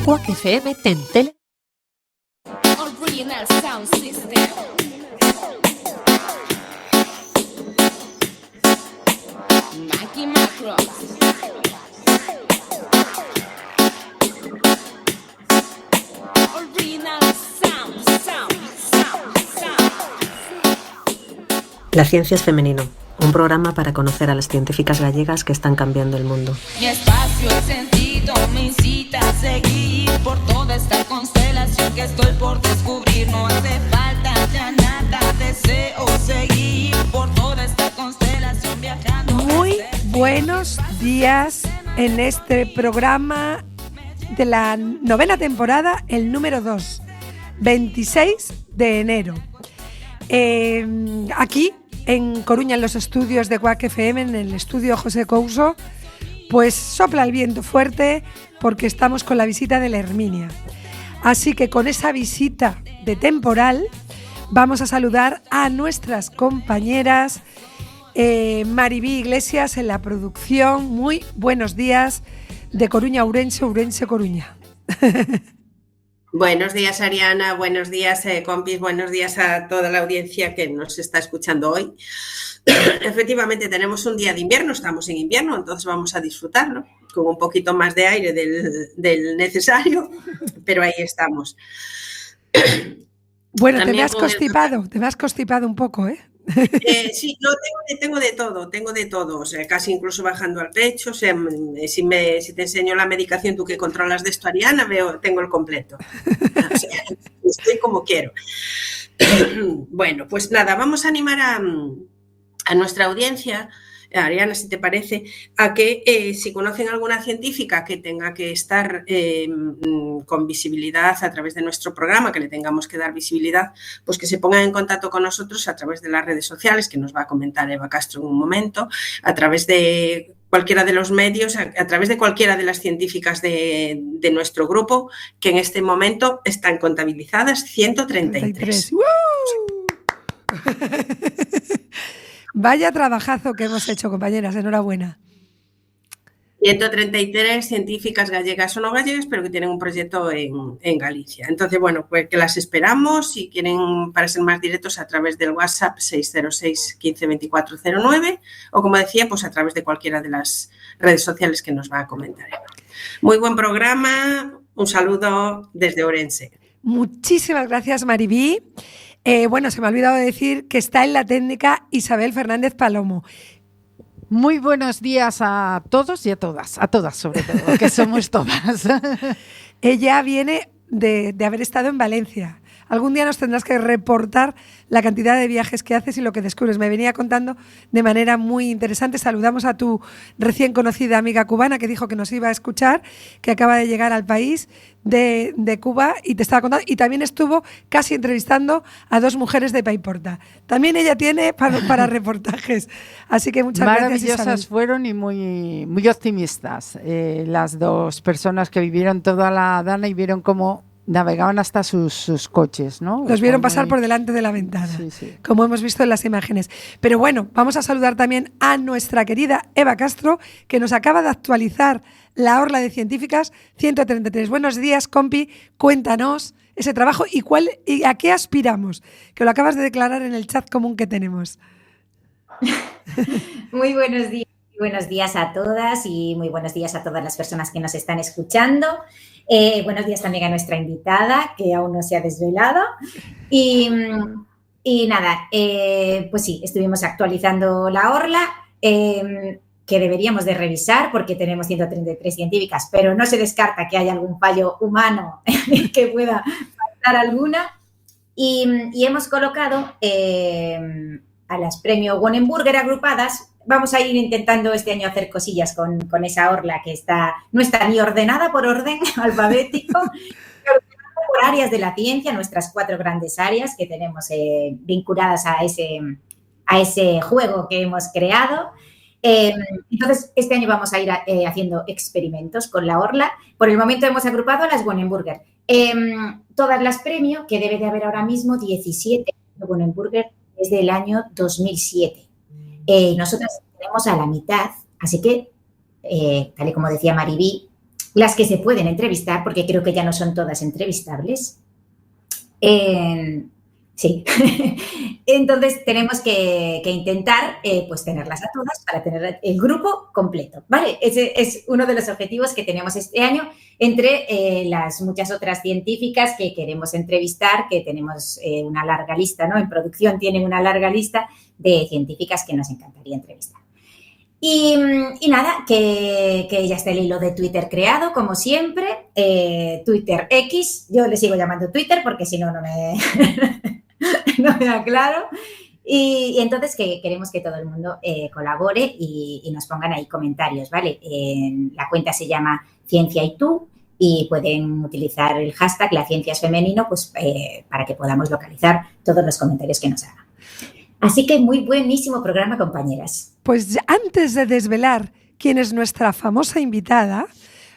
Quack FM ten tele. Original Sound System. Mikey Macros. Original Sound. La ciencia es femenino, un programa para conocer a las científicas gallegas que están cambiando el mundo. Mi espacio, el sentido me incita a seguir por toda esta constelación que estoy por descubrir. No hace falta ya nada, deseo seguir por toda esta constelación viajando. Muy buenos días en este programa de la 9ª temporada, el número 2, 26 de enero. Aquí en Coruña, en los estudios de Quack FM, en el estudio José Couso, pues sopla el viento fuerte porque estamos con la visita de la Herminia. Así que con esa visita de temporal vamos a saludar a nuestras compañeras. Maribí Iglesias en la producción. Muy buenos días de Coruña a Ourense, Ourense Coruña. Buenos días, Ariana, buenos días, compis, buenos días a toda la audiencia que nos está escuchando hoy. Efectivamente, tenemos un día de invierno, estamos en invierno, entonces vamos a disfrutarlo con un poquito más de aire del necesario, pero ahí estamos. Bueno, También te me has constipado un poco, ¿eh? Sí, no, tengo de todo, o sea, casi incluso bajando al pecho, o sea, si te enseño la medicación, tú que controlas de esto, Ariana, tengo el completo, o sea, estoy como quiero. Bueno, pues nada, vamos a animar a nuestra audiencia, Ariana, si te parece, a que si conocen alguna científica que tenga que estar con visibilidad a través de nuestro programa, que le tengamos que dar visibilidad, pues que se pongan en contacto con nosotros a través de las redes sociales, que nos va a comentar Eva Castro en un momento, a través de cualquiera de los medios, a través de cualquiera de las científicas de nuestro grupo, que en este momento están contabilizadas 133. Vaya trabajazo que hemos hecho, compañeras, enhorabuena. 133 científicas gallegas o no gallegas, pero que tienen un proyecto en Galicia. Entonces, bueno, pues que las esperamos, si quieren, para ser más directos, a través del WhatsApp 606 15 24 09 o, como decía, pues a través de cualquiera de las redes sociales que nos va a comentar. Muy buen programa, un saludo desde Ourense. Muchísimas gracias, Maribí. Bueno, se me ha olvidado de decir que está en la técnica Isabel Fernández Palomo. Muy buenos días a todos y a todas sobre todo, que somos todas. Ella viene de haber estado en Valencia. Algún día nos tendrás que reportar la cantidad de viajes que haces y lo que descubres. Me venía contando de manera muy interesante. Saludamos a tu recién conocida amiga cubana que dijo que nos iba a escuchar, que acaba de llegar al país de Cuba y te estaba contando. Y también estuvo casi entrevistando a 2 mujeres de Paiporta. También ella tiene para reportajes. Así que muchas gracias, Isabel. Maravillosas fueron y muy optimistas. Las 2 personas que vivieron toda la Dana y vieron cómo navegaban hasta sus coches, ¿no? Los vieron pasar por delante de la ventana, sí. Como hemos visto en las imágenes. Pero bueno, vamos a saludar también a nuestra querida Eva Castro, que nos acaba de actualizar la Orla de Científicas 133. Buenos días, compi, cuéntanos ese trabajo y a qué aspiramos, que lo acabas de declarar en el chat común que tenemos. Muy buenos días. Buenos días a todas y muy buenos días a todas las personas que nos están escuchando. Buenos días también a nuestra invitada, que aún no se ha desvelado. Y nada, pues sí, estuvimos actualizando la Orla, que deberíamos de revisar porque tenemos 133 científicas, pero no se descarta que haya algún fallo humano que pueda faltar alguna. Y hemos colocado a las premio Wonenburger agrupadas. Vamos a ir intentando este año hacer cosillas con esa orla que no está ni ordenada por orden alfabético, ni ordenada por áreas de la ciencia, nuestras 4 grandes áreas que tenemos vinculadas a ese juego que hemos creado. Entonces, este año vamos a ir haciendo experimentos con la orla. Por el momento hemos agrupado a las Wonenburger. Todas las premio, que debe de haber ahora mismo 17 Wonenburger desde el año 2007. Nosotras tenemos a la mitad, así que, tal y como decía Maribí, las que se pueden entrevistar, porque creo que ya no son todas entrevistables. Sí. Entonces tenemos que intentar pues tenerlas a todas para tener el grupo completo, ¿vale? Ese es uno de los objetivos que tenemos este año entre las muchas otras científicas que queremos entrevistar, que tenemos una larga lista, ¿no? En producción tienen una larga lista de científicas que nos encantaría entrevistar. Y nada, que ya está el hilo de Twitter creado, como siempre. Twitter X, yo le sigo llamando Twitter porque si no, no me aclaro. Y entonces que queremos que todo el mundo colabore y nos pongan ahí comentarios, ¿vale? La cuenta se llama Ciencia y Tú y pueden utilizar el hashtag La Ciencia es Femenino pues, para que podamos localizar todos los comentarios que nos hagan. Así que muy buenísimo programa, compañeras. Pues antes de desvelar quién es nuestra famosa invitada,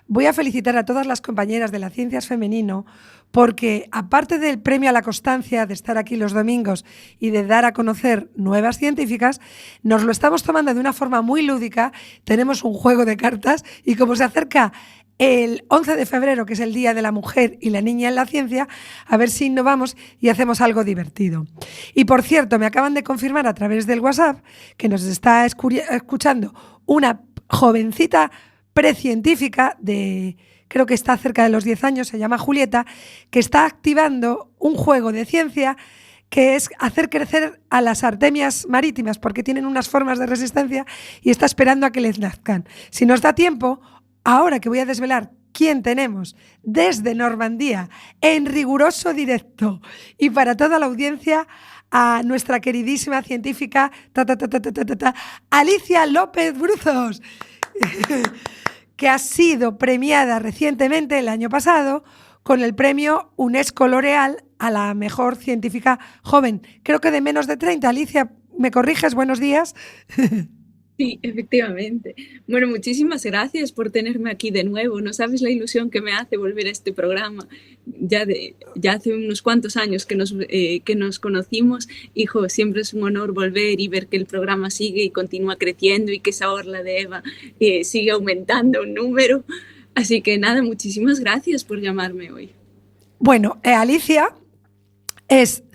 voy a felicitar a todas las compañeras de La Ciencia es Femenino porque, aparte del premio a la constancia de estar aquí los domingos y de dar a conocer nuevas científicas, nos lo estamos tomando de una forma muy lúdica. Tenemos un juego de cartas y como se acerca el 11 de febrero, que es el Día de la Mujer y la Niña en la Ciencia, a ver si innovamos y hacemos algo divertido. Y por cierto, me acaban de confirmar a través del WhatsApp que nos está escuchando una jovencita precientífica de, creo que está cerca de los 10 años, se llama Julieta, que está activando un juego de ciencia que es hacer crecer a las artemias marítimas porque tienen unas formas de resistencia y está esperando a que les nazcan. Si nos da tiempo, ahora que voy a desvelar quién tenemos desde Normandía en riguroso directo y para toda la audiencia, a nuestra queridísima científica Alicia López Bruzos, que ha sido premiada recientemente, el año pasado, con el premio UNESCO L'Oréal a la mejor científica joven. Creo que de menos de 30. Alicia, ¿me corriges? Buenos días. Sí, efectivamente. Bueno, muchísimas gracias por tenerme aquí de nuevo. No sabes la ilusión que me hace volver a este programa. Ya hace unos cuantos años que nos conocimos. Hijo, siempre es un honor volver y ver que el programa sigue y continúa creciendo y que esa orla de Eva sigue aumentando un número. Así que nada, muchísimas gracias por llamarme hoy. Bueno, Alicia es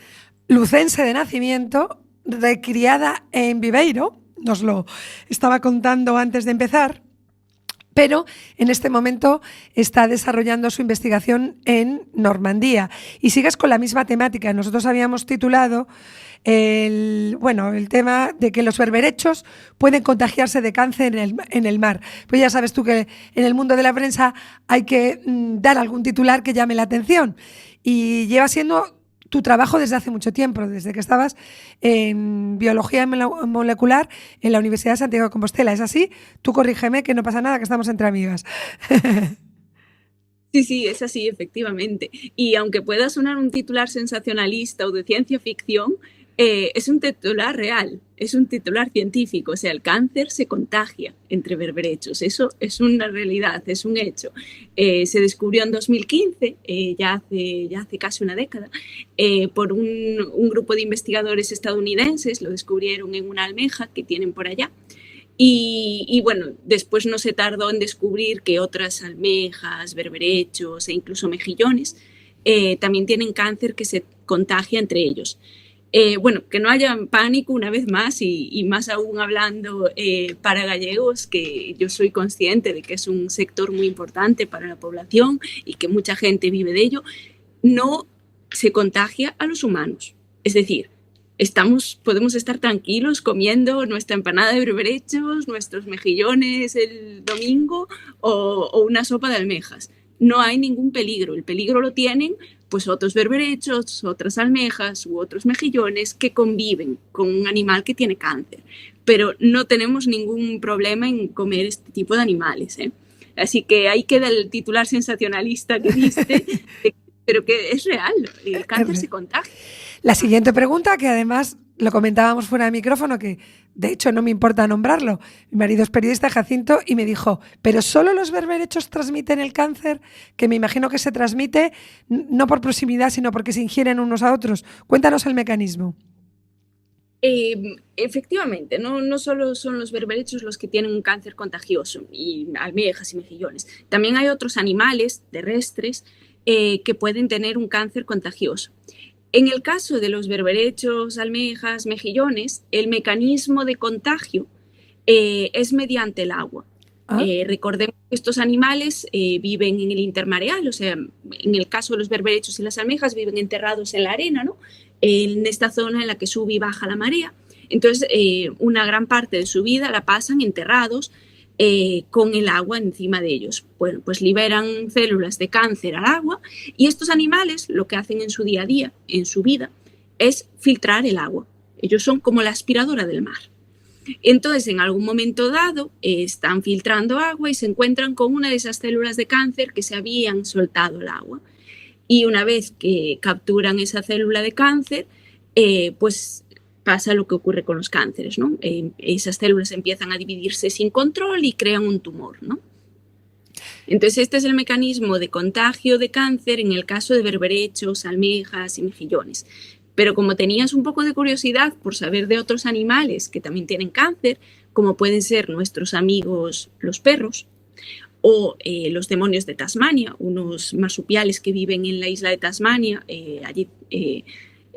lucense de nacimiento, recriada en Viveiro. Nos lo estaba contando antes de empezar, pero en este momento está desarrollando su investigación en Normandía y sigues con la misma temática. Nosotros habíamos titulado el tema de que los berberechos pueden contagiarse de cáncer en el mar. Pues ya sabes tú que en el mundo de la prensa hay que dar algún titular que llame la atención y lleva siendo tu trabajo desde hace mucho tiempo, desde que estabas en biología molecular en la Universidad de Santiago de Compostela. ¿Es así? Tú corrígeme, que no pasa nada, que estamos entre amigas. Sí, es así, efectivamente. Y aunque pueda sonar un titular sensacionalista o de ciencia ficción, es un titular real, es un titular científico. O sea, el cáncer se contagia entre berberechos. Eso es una realidad, es un hecho. Se descubrió en 2015, ya hace casi una década, por un grupo de investigadores estadounidenses. Lo descubrieron en una almeja que tienen por allá. Y bueno, después no se tardó en descubrir que otras almejas, berberechos e incluso mejillones también tienen cáncer que se contagia entre ellos. Bueno, que no haya pánico una vez más y más aún hablando para gallegos, que yo soy consciente de que es un sector muy importante para la población y que mucha gente vive de ello, no se contagia a los humanos. Es decir, podemos estar tranquilos comiendo nuestra empanada de berberechos, nuestros mejillones el domingo o una sopa de almejas. No hay ningún peligro. El peligro lo tienen pues otros berberechos, otras almejas u otros mejillones que conviven con un animal que tiene cáncer. Pero no tenemos ningún problema en comer este tipo de animales, ¿eh? Así que ahí queda el titular sensacionalista que diste, pero que es real, el cáncer se contagia. La siguiente pregunta, que además lo comentábamos fuera de micrófono, que de hecho no me importa nombrarlo. Mi marido es periodista, Jacinto, y me dijo, ¿pero solo los berberechos transmiten el cáncer? Que me imagino que se transmite no por proximidad, sino porque se ingieren unos a otros. Cuéntanos el mecanismo. Efectivamente, no solo son los berberechos los que tienen un cáncer contagioso, y almejas y mejillones. También hay otros animales terrestres que pueden tener un cáncer contagioso. En el caso de los berberechos, almejas, mejillones, el mecanismo de contagio es mediante el agua. Recordemos que estos animales viven en el intermareal, o sea, en el caso de los berberechos y las almejas viven enterrados en la arena, ¿no? En esta zona en la que sube y baja la marea. Entonces, una gran parte de su vida la pasan enterrados con el agua encima de ellos. Bueno, pues liberan células de cáncer al agua, y estos animales lo que hacen en su día a día, en su vida, es filtrar el agua. Ellos son como la aspiradora del mar. Entonces, en algún momento dado, están filtrando agua y se encuentran con una de esas células de cáncer que se habían soltado al agua. Y una vez que capturan esa célula de cáncer, pues pasa lo que ocurre con los cánceres, ¿no? Esas células empiezan a dividirse sin control y crean un tumor, ¿no? Entonces, este es el mecanismo de contagio de cáncer en el caso de berberechos, almejas y mejillones. Pero como tenías un poco de curiosidad por saber de otros animales que también tienen cáncer, como pueden ser nuestros amigos los perros, o los demonios de Tasmania, unos marsupiales que viven en la isla de Tasmania, allí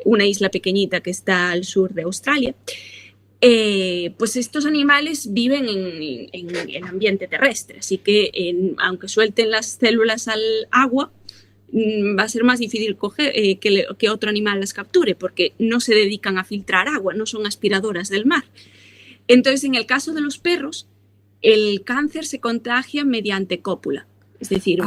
una isla pequeñita que está al sur de Australia, pues estos animales viven en el ambiente terrestre, así que aunque suelten las células al agua, va a ser más difícil que otro animal las capture, porque no se dedican a filtrar agua, no son aspiradoras del mar. Entonces, en el caso de los perros, el cáncer se contagia mediante cópula, es decir,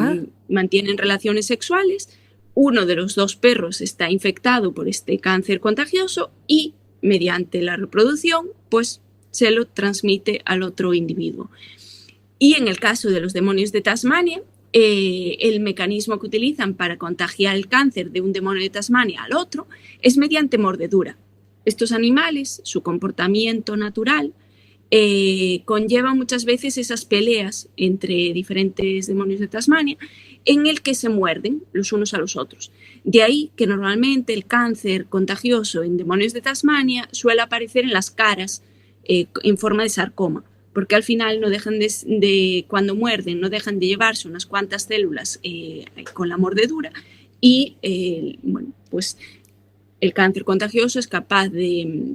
mantienen relaciones sexuales, uno de los dos perros está infectado por este cáncer contagioso y mediante la reproducción, pues se lo transmite al otro individuo. Y en el caso de los demonios de Tasmania, el mecanismo que utilizan para contagiar el cáncer de un demonio de Tasmania al otro es mediante mordedura. Estos animales, su comportamiento natural, conlleva muchas veces esas peleas entre diferentes demonios de Tasmania en el que se muerden los unos a los otros. De ahí que normalmente el cáncer contagioso en demonios de Tasmania suele aparecer en las caras en forma de sarcoma, porque al final no dejan cuando muerden, no dejan de llevarse unas cuantas células con la mordedura, y bueno, pues el cáncer contagioso es capaz de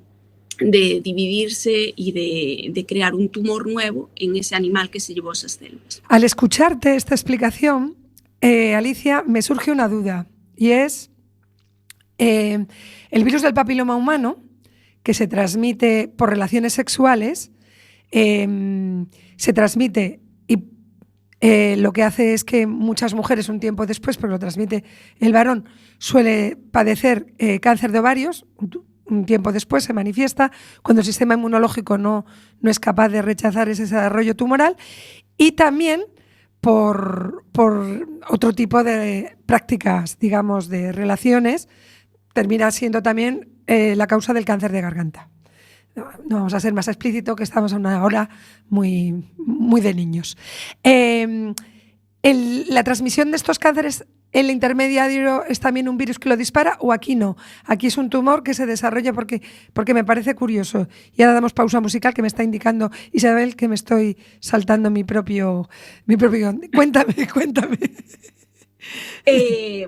dividirse y de crear un tumor nuevo en ese animal que se llevó esas células. Al escucharte esta explicación, Alicia, me surge una duda, y es el virus del papiloma humano, que se transmite por relaciones sexuales, se transmite y lo que hace es que muchas mujeres un tiempo después, porque lo transmite el varón, suele padecer cáncer de ovarios. Un tiempo después se manifiesta cuando el sistema inmunológico no es capaz de rechazar ese desarrollo tumoral, y también por otro tipo de prácticas, digamos, de relaciones, termina siendo también la causa del cáncer de garganta. No vamos a ser más explícito, que estamos en una hora muy, muy de niños. ¿La transmisión de estos cánceres, el intermediario, es también un virus que lo dispara, o aquí no? Aquí es un tumor que se desarrolla porque me parece curioso. Y ahora damos pausa musical, que me está indicando Isabel que me estoy saltando mi propio. Cuéntame.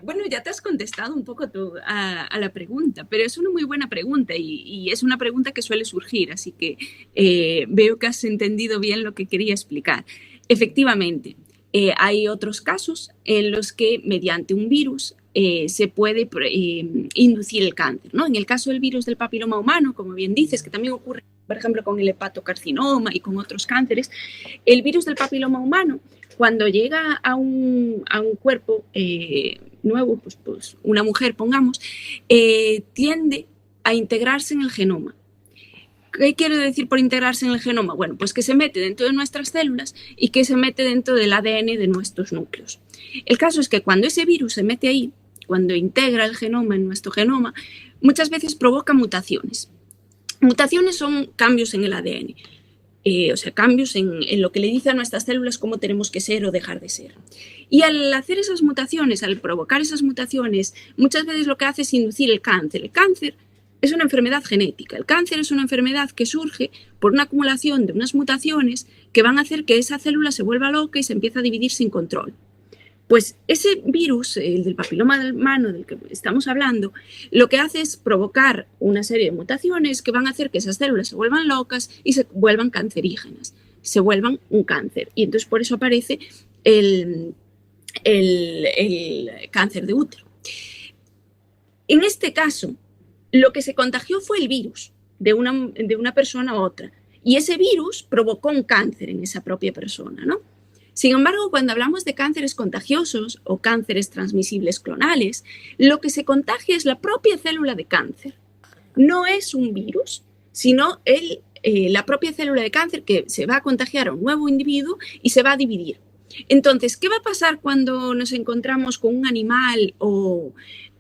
Bueno, ya te has contestado un poco a la pregunta, pero es una muy buena pregunta y es una pregunta que suele surgir, así que veo que has entendido bien lo que quería explicar. Efectivamente, hay otros casos en los que mediante un virus se puede inducir el cáncer, ¿no? En el caso del virus del papiloma humano, como bien dices, que también ocurre, por ejemplo, con el hepatocarcinoma y con otros cánceres, el virus del papiloma humano, cuando llega a un cuerpo nuevo, pues una mujer, pongamos, tiende a integrarse en el genoma. ¿Qué quiero decir por integrarse en el genoma? Bueno, pues que se mete dentro de nuestras células y que se mete dentro del ADN de nuestros núcleos. El caso es que cuando ese virus se mete ahí, cuando integra el genoma en nuestro genoma, muchas veces provoca mutaciones. Mutaciones son cambios en el ADN. O sea, cambios en lo que le dice a nuestras células cómo tenemos que ser o dejar de ser. Y al hacer esas mutaciones, al provocar esas mutaciones, muchas veces lo que hace es inducir el cáncer. El cáncer es una enfermedad genética. El cáncer es una enfermedad que surge por una acumulación de unas mutaciones que van a hacer que esa célula se vuelva loca y se empiece a dividir sin control. Pues ese virus, el del papiloma humano del que estamos hablando, lo que hace es provocar una serie de mutaciones que van a hacer que esas células se vuelvan locas y se vuelvan cancerígenas, se vuelvan un cáncer. Y entonces por eso aparece el cáncer de útero. En este caso, lo que se contagió fue el virus de una persona a otra. Y ese virus provocó un cáncer en esa propia persona, ¿no? Sin embargo, cuando hablamos de cánceres contagiosos o cánceres transmisibles clonales, lo que se contagia es la propia célula de cáncer. No es un virus, sino la propia célula de cáncer que se va a contagiar a un nuevo individuo y se va a dividir. Entonces, ¿qué va a pasar cuando nos encontramos con un animal o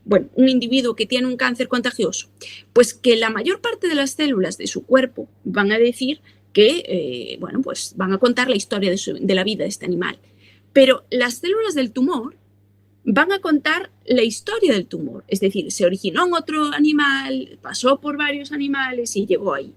un individuo que tiene un cáncer contagioso? Pues que la mayor parte de las células de su cuerpo van a decir que, pues van a contar la historia de la vida de este animal. Pero las células del tumor van a contar la historia del tumor. Es decir, se originó en otro animal, pasó por varios animales y llegó ahí.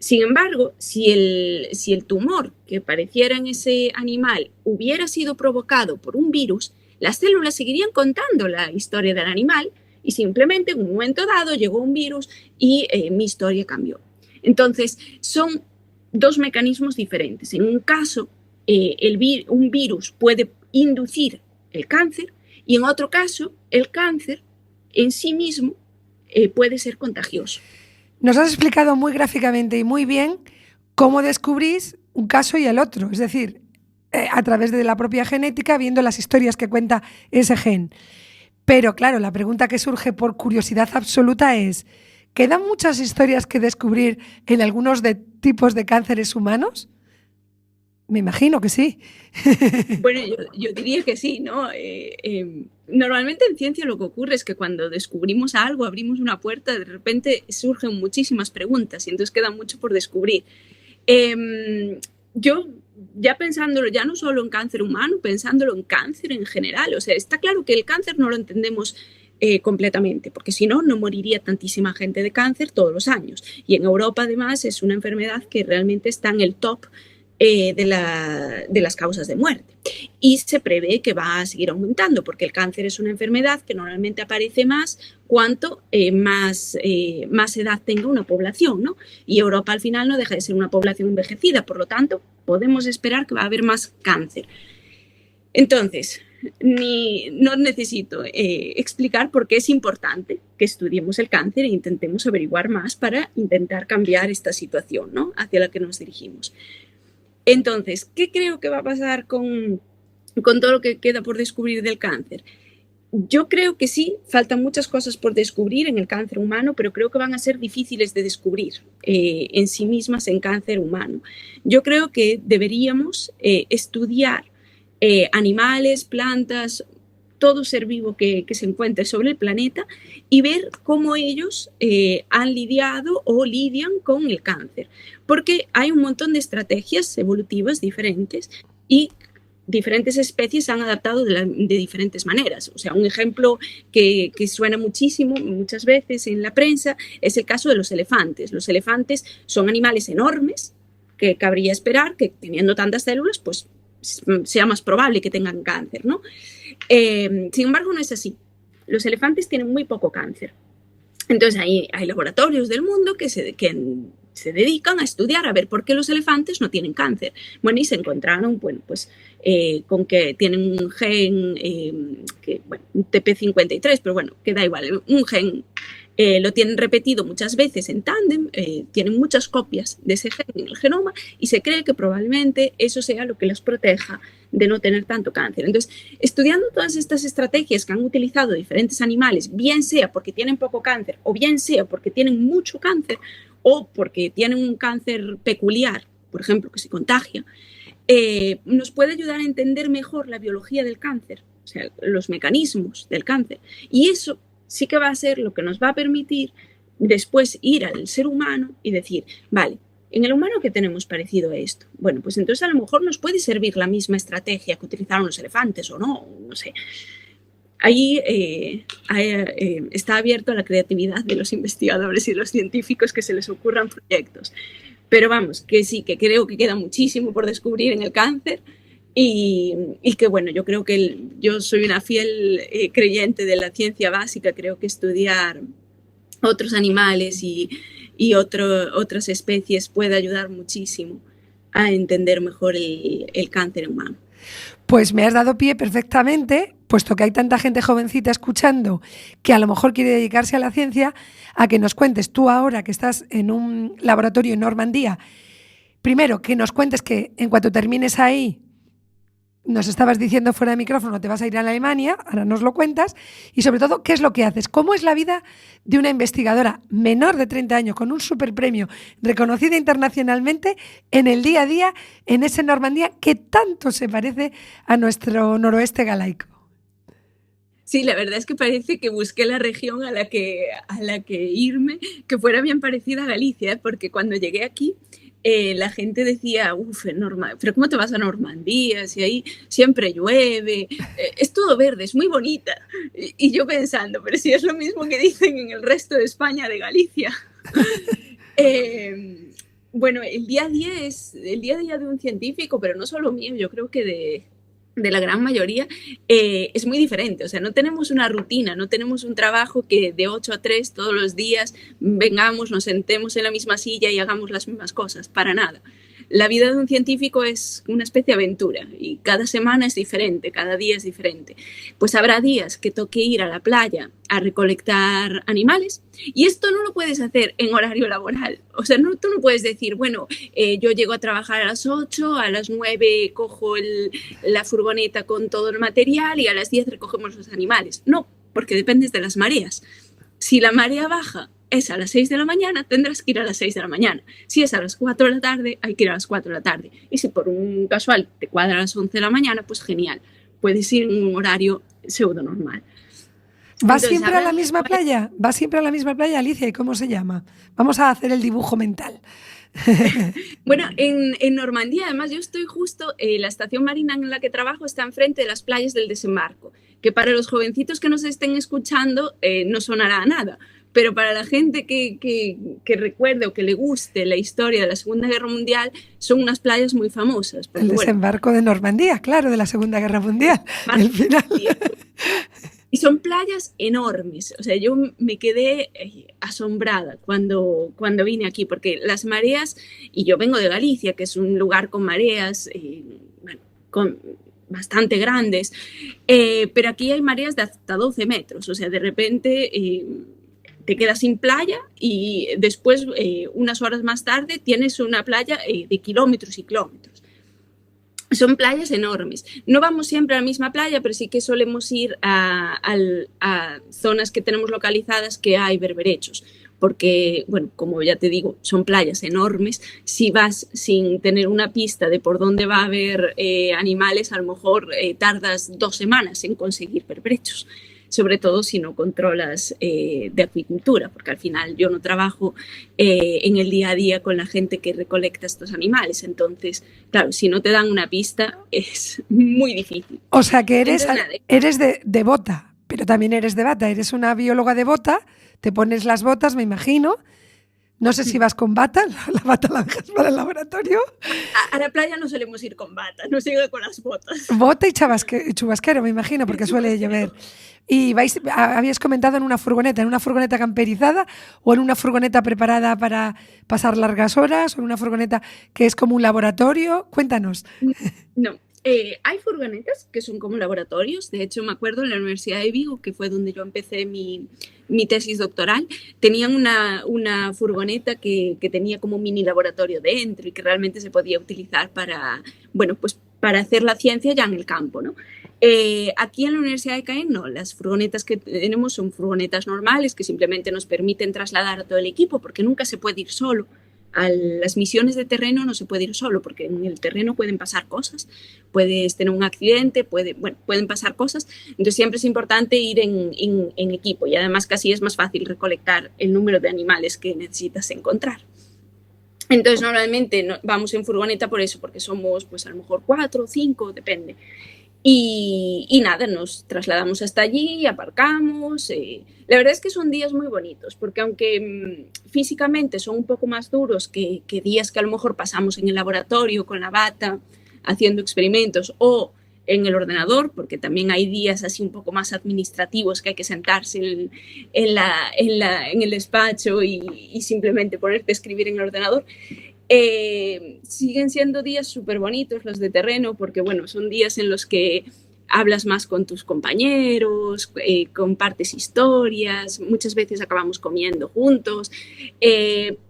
Sin embargo, si el tumor que apareciera en ese animal hubiera sido provocado por un virus, las células seguirían contando la historia del animal y simplemente en un momento dado llegó un virus y mi historia cambió. Entonces, son dos mecanismos diferentes. En un caso, un virus puede inducir el cáncer y en otro caso, el cáncer en sí mismo puede ser contagioso. Nos has explicado muy gráficamente y muy bien cómo descubrís un caso y el otro, es decir, a través de la propia genética, viendo las historias que cuenta ese gen. Pero claro, la pregunta que surge por curiosidad absoluta es, ¿quedan muchas historias que descubrir en algunos tipos de cánceres humanos? Me imagino que sí. Bueno, yo diría que sí, ¿no? Normalmente en ciencia lo que ocurre es que cuando descubrimos algo, abrimos una puerta, de repente surgen muchísimas preguntas y entonces queda mucho por descubrir. Yo, ya pensándolo, ya no solo en cáncer humano, pensándolo en cáncer en general, o sea, está claro que el cáncer no lo entendemos completamente, porque si no, no moriría tantísima gente de cáncer todos los años. Y en Europa, además, es una enfermedad que realmente está en el top de las causas de muerte. Y se prevé que va a seguir aumentando, porque el cáncer es una enfermedad que normalmente aparece más cuanto más edad tenga una población, ¿no? Y Europa al final no deja de ser una población envejecida, por lo tanto, podemos esperar que va a haber más cáncer. Entonces, no necesito explicar por qué es importante que estudiemos el cáncer e intentemos averiguar más para intentar cambiar esta situación, ¿no?, hacia la que nos dirigimos. Entonces, ¿qué creo que va a pasar con todo lo que queda por descubrir del cáncer? Yo creo que sí, faltan muchas cosas por descubrir en el cáncer humano, pero creo que van a ser difíciles de descubrir en sí mismas en cáncer humano. Yo creo que deberíamos estudiar animales, plantas, todo ser vivo que se encuentre sobre el planeta y ver cómo ellos han lidiado o lidian con el cáncer. Porque hay un montón de estrategias evolutivas diferentes y diferentes especies se han adaptado de diferentes maneras. O sea, un ejemplo que suena muchísimo, muchas veces en la prensa, es el caso de los elefantes. Los elefantes son animales enormes que cabría esperar que teniendo tantas células, pues sea más probable que tengan cáncer, ¿no? Sin embargo, no es así. Los elefantes tienen muy poco cáncer. Entonces, hay laboratorios del mundo que se dedican a estudiar a ver por qué los elefantes no tienen cáncer. Bueno, y se encontraron, con que tienen un gen, un TP53, pero bueno, que da igual, un gen lo tienen repetido muchas veces en tándem, tienen muchas copias de ese gen en el genoma y se cree que probablemente eso sea lo que los proteja de no tener tanto cáncer. Entonces, estudiando todas estas estrategias que han utilizado diferentes animales, bien sea porque tienen poco cáncer o bien sea porque tienen mucho cáncer o porque tienen un cáncer peculiar, por ejemplo, que se contagia, nos puede ayudar a entender mejor la biología del cáncer, o sea, los mecanismos del cáncer. Y eso sí que va a ser lo que nos va a permitir después ir al ser humano y decir, vale, en el humano ¿qué tenemos parecido a esto? Bueno, pues entonces a lo mejor nos puede servir la misma estrategia que utilizaron los elefantes o no sé. ahí está abierto a la creatividad de los investigadores y los científicos, que se les ocurran proyectos. Pero vamos, que sí, que creo que queda muchísimo por descubrir en el cáncer y que bueno, yo creo que yo soy una fiel creyente de la ciencia básica. Creo que estudiar otros animales y otras especies puede ayudar muchísimo a entender mejor el cáncer humano. Pues me has dado pie perfectamente, puesto que hay tanta gente jovencita escuchando que a lo mejor quiere dedicarse a la ciencia, a que nos cuentes tú ahora que estás en un laboratorio en Normandía. Primero, que nos cuentes que en cuanto termines ahí, nos estabas diciendo fuera de micrófono, te vas a ir a Alemania, ahora nos lo cuentas, y sobre todo, ¿qué es lo que haces? ¿Cómo es la vida de una investigadora menor de 30 años con un superpremio reconocida internacionalmente en el día a día en ese Normandía que tanto se parece a nuestro noroeste galaico? Sí, la verdad es que parece que busqué la región a la que irme, que fuera bien parecida a Galicia, porque cuando llegué aquí, la gente decía, pero ¿cómo te vas a Normandía? Si ahí siempre llueve, es todo verde, es muy bonita. Y yo pensando, pero si es lo mismo que dicen en el resto de España de Galicia. Bueno, el día a día es el día a día de un científico, pero no solo mío, yo creo que de la gran mayoría, es muy diferente. O sea, no tenemos una rutina, no tenemos un trabajo que de 8 a 3 todos los días vengamos, nos sentemos en la misma silla y hagamos las mismas cosas, para nada. La vida de un científico es una especie de aventura y cada semana es diferente, cada día es diferente. Pues habrá días que toque ir a la playa a recolectar animales y esto no lo puedes hacer en horario laboral. O sea, tú no puedes decir, bueno, yo llego a trabajar a las 8, a las 9 cojo la furgoneta con todo el material y a las 10 recogemos los animales. No, porque dependes de las mareas. Si la marea baja es a las 6 de la mañana, tendrás que ir a las 6 de la mañana. Si es a las 4 de la tarde, hay que ir a las 4 de la tarde. Y si por un casual te cuadra a las 11 de la mañana, pues genial. Puedes ir en un horario pseudo normal. ¿Vas siempre a la misma playa? ¿Vas siempre a la misma playa, Alicia? ¿Y cómo se llama? Vamos a hacer el dibujo mental. Bueno, en Normandía, además, yo estoy justo, la estación marina en la que trabajo está enfrente de las playas del Desembarco, que para los jovencitos que nos estén escuchando no sonará a nada. Pero para la gente que recuerde o que le guste la historia de la Segunda Guerra Mundial, son unas playas muy famosas. El desembarco de Normandía, claro, de la Segunda Guerra Mundial. El final. Y son playas enormes. O sea, yo me quedé asombrada cuando vine aquí, porque las mareas, y yo vengo de Galicia, que es un lugar con mareas, bastante grandes, pero aquí hay mareas de hasta 12 metros. O sea, de repente te quedas sin playa y después, unas horas más tarde, tienes una playa de kilómetros y kilómetros. Son playas enormes. No vamos siempre a la misma playa, pero sí que solemos ir a zonas que tenemos localizadas que hay berberechos. Porque, bueno, como ya te digo, son playas enormes. Si vas sin tener una pista de por dónde va a haber animales, a lo mejor tardas 2 semanas en conseguir berberechos. Sobre todo si no controlas de acuicultura, porque al final yo no trabajo en el día a día con la gente que recolecta estos animales. Entonces, claro, si no te dan una pista es muy difícil. O sea que eres de bota, pero también eres de bata. Eres una bióloga de bota, te pones las botas, me imagino. No sé si vas con bata, la bata la dejas para el laboratorio. A la playa no solemos ir con bata, no se llega con las botas. Bota y chubasquero, me imagino, porque suele llover. ¿Y habías comentado en una furgoneta camperizada o en una furgoneta preparada para pasar largas horas o en una furgoneta que es como un laboratorio? Cuéntanos. No. Hay furgonetas que son como laboratorios. De hecho, me acuerdo en la Universidad de Vigo, que fue donde yo empecé mi tesis doctoral, tenían una furgoneta que tenía como mini laboratorio dentro y que realmente se podía utilizar para hacer la ciencia ya en el campo, ¿no? Aquí en la Universidad de Caen no, las furgonetas que tenemos son furgonetas normales que simplemente nos permiten trasladar a todo el equipo porque nunca se puede ir solo. A las misiones de terreno no se puede ir solo porque en el terreno pueden pasar cosas, puedes tener un accidente, pueden pasar cosas, entonces siempre es importante ir en equipo y además casi es más fácil recolectar el número de animales que necesitas encontrar. Entonces normalmente vamos en furgoneta por eso, porque somos pues a lo mejor 4 o 5, depende. Y nada, nos trasladamos hasta allí, aparcamos. La verdad es que son días muy bonitos, porque aunque físicamente son un poco más duros que días que a lo mejor pasamos en el laboratorio con la bata, haciendo experimentos, o en el ordenador, porque también hay días así un poco más administrativos que hay que sentarse en el despacho y simplemente ponerte a escribir en el ordenador. Siguen siendo días súper bonitos los de terreno, porque bueno, son días en los que hablas más con tus compañeros, compartes historias, muchas veces acabamos comiendo juntos.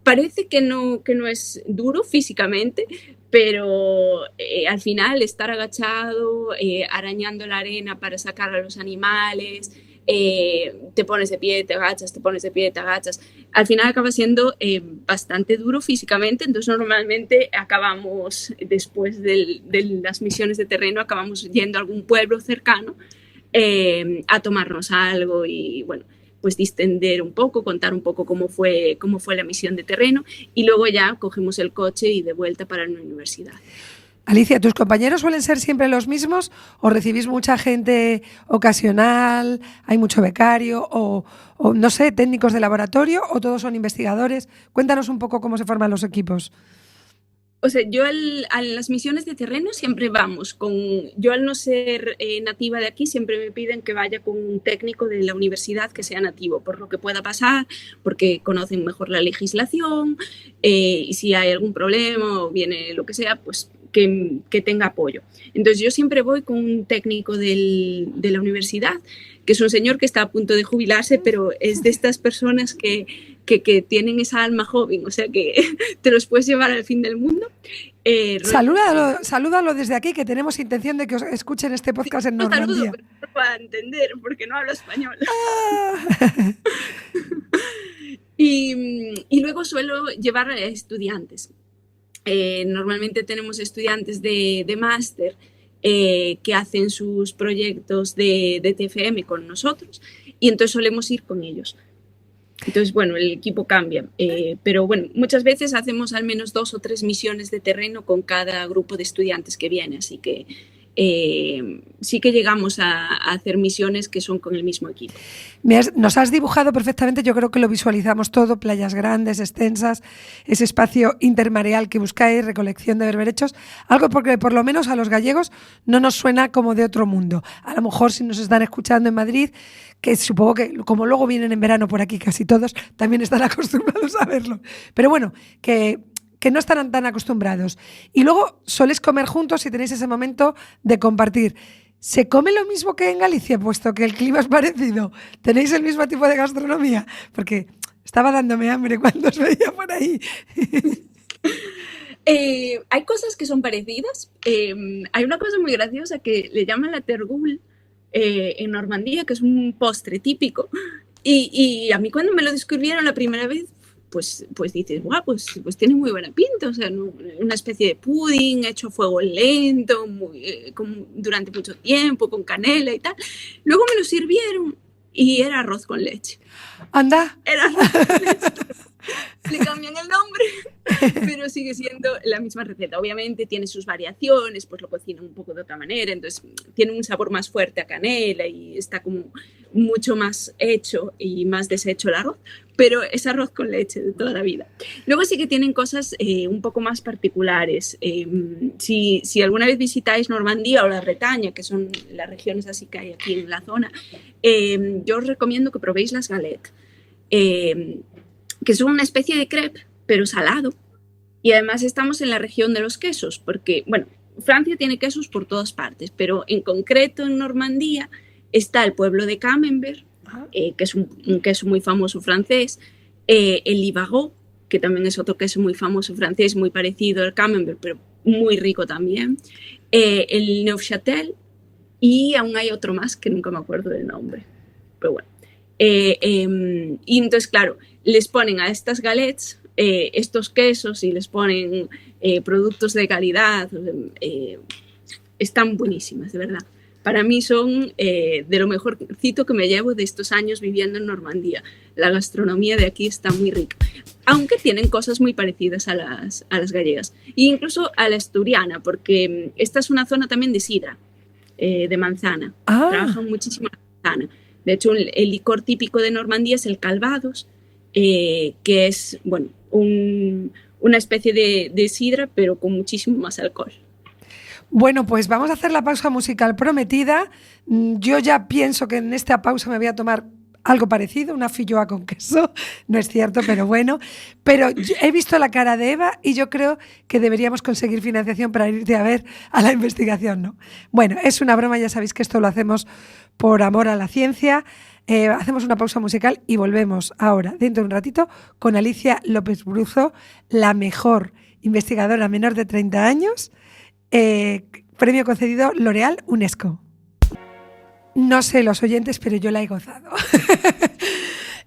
Parece que no es duro físicamente, pero al final estar agachado, arañando la arena para sacar a los animales, te pones de pie, te agachas, te pones de pie, te agachas. Al final acaba siendo bastante duro físicamente, entonces normalmente acabamos, después de las misiones de terreno, acabamos yendo a algún pueblo cercano a tomarnos algo y bueno, pues distender un poco, contar un poco cómo fue la misión de terreno y luego ya cogemos el coche y de vuelta para la universidad. Alicia, ¿tus compañeros suelen ser siempre los mismos o recibís mucha gente ocasional, hay mucho becario o no sé, técnicos de laboratorio o todos son investigadores? Cuéntanos un poco cómo se forman los equipos. O sea, yo a las misiones de terreno siempre vamos yo al no ser nativa de aquí siempre me piden que vaya con un técnico de la universidad que sea nativo, por lo que pueda pasar, porque conocen mejor la legislación y si hay algún problema o viene lo que sea, pues que tenga apoyo. Entonces yo siempre voy con un técnico de la universidad, que es un señor que está a punto de jubilarse, pero es de estas personas que tienen esa alma joven, o sea que te los puedes llevar al fin del mundo. Salúdalo desde aquí, que tenemos intención de que os escuchen este podcast en Normandía. Saludo, pero no va a entender porque no hablo español. Y luego suelo llevar a estudiantes. Normalmente tenemos estudiantes de máster que hacen sus proyectos de TFM con nosotros y entonces solemos ir con ellos. Entonces, bueno, el equipo cambia, pero bueno, muchas veces hacemos al menos 2 o 3 misiones de terreno con cada grupo de estudiantes que viene, así que sí que llegamos a hacer misiones que son con el mismo equipo. Nos has dibujado perfectamente, yo creo que lo visualizamos todo, playas grandes, extensas, ese espacio intermareal que buscáis, recolección de berberechos, algo porque por lo menos a los gallegos no nos suena como de otro mundo. A lo mejor si nos están escuchando en Madrid, que supongo que como luego vienen en verano por aquí casi todos, también están acostumbrados a verlo. Pero bueno, que no estarán tan acostumbrados. Y luego soléis comer juntos y tenéis ese momento de compartir. ¿Se come lo mismo que en Galicia, puesto que el clima es parecido? ¿Tenéis el mismo tipo de gastronomía? Porque estaba dándome hambre cuando os veía por ahí. Hay cosas que son parecidas. Hay una cosa muy graciosa que le llaman la tergul en Normandía, que es un postre típico. Y a mí cuando me lo descubrieron la primera vez, pues dices, guau, pues tiene muy buena pinta, o sea, una especie de pudding hecho a fuego lento, durante mucho tiempo, con canela y tal. Luego me lo sirvieron y era arroz con leche. ¡Anda! Era arroz con leche. Le cambian el nombre, pero sigue siendo la misma receta. Obviamente tiene sus variaciones, pues lo cocinan un poco de otra manera, entonces tiene un sabor más fuerte a canela y está como mucho más hecho y más deshecho el arroz, pero es arroz con leche de toda la vida. Luego sí que tienen cosas un poco más particulares. Si alguna vez visitáis Normandía o la Bretaña, que son las regiones así que hay aquí en la zona, yo os recomiendo que probéis las galettes, que son una especie de crepe, pero salado. Y además estamos en la región de los quesos, porque, bueno, Francia tiene quesos por todas partes, pero en concreto en Normandía está el pueblo de Camembert, que es un queso muy famoso francés, el Livarot, que también es otro queso muy famoso francés, muy parecido al Camembert, pero muy rico también, el Neufchâtel, y aún hay otro más que nunca me acuerdo del nombre, pero bueno. Y entonces, claro, les ponen a estas galettes estos quesos y les ponen productos de calidad, están buenísimas, de verdad. Para mí son de lo mejorcito que me llevo de estos años viviendo en Normandía. La gastronomía de aquí está muy rica, aunque tienen cosas muy parecidas a las gallegas e incluso a la asturiana, porque esta es una zona también de sidra. de manzana. Ah. Trabajan muchísimo la manzana. De hecho, el licor típico de Normandía es el Calvados, que es, bueno, una especie de sidra, pero con muchísimo más alcohol. Bueno, pues vamos a hacer la pausa musical prometida. Yo ya pienso que en esta pausa me voy a tomar algo parecido, una filloa con queso. No es cierto, pero bueno. Pero he visto la cara de Eva y yo creo que deberíamos conseguir financiación para irte a ver a la investigación, ¿no? Bueno, es una broma, ya sabéis que esto lo hacemos por amor a la ciencia. Hacemos una pausa musical y volvemos ahora, dentro de un ratito, con Alicia López Bruzo, la mejor investigadora menor de 30 años, premio concedido L'Oréal UNESCO. No sé los oyentes, pero yo la he gozado.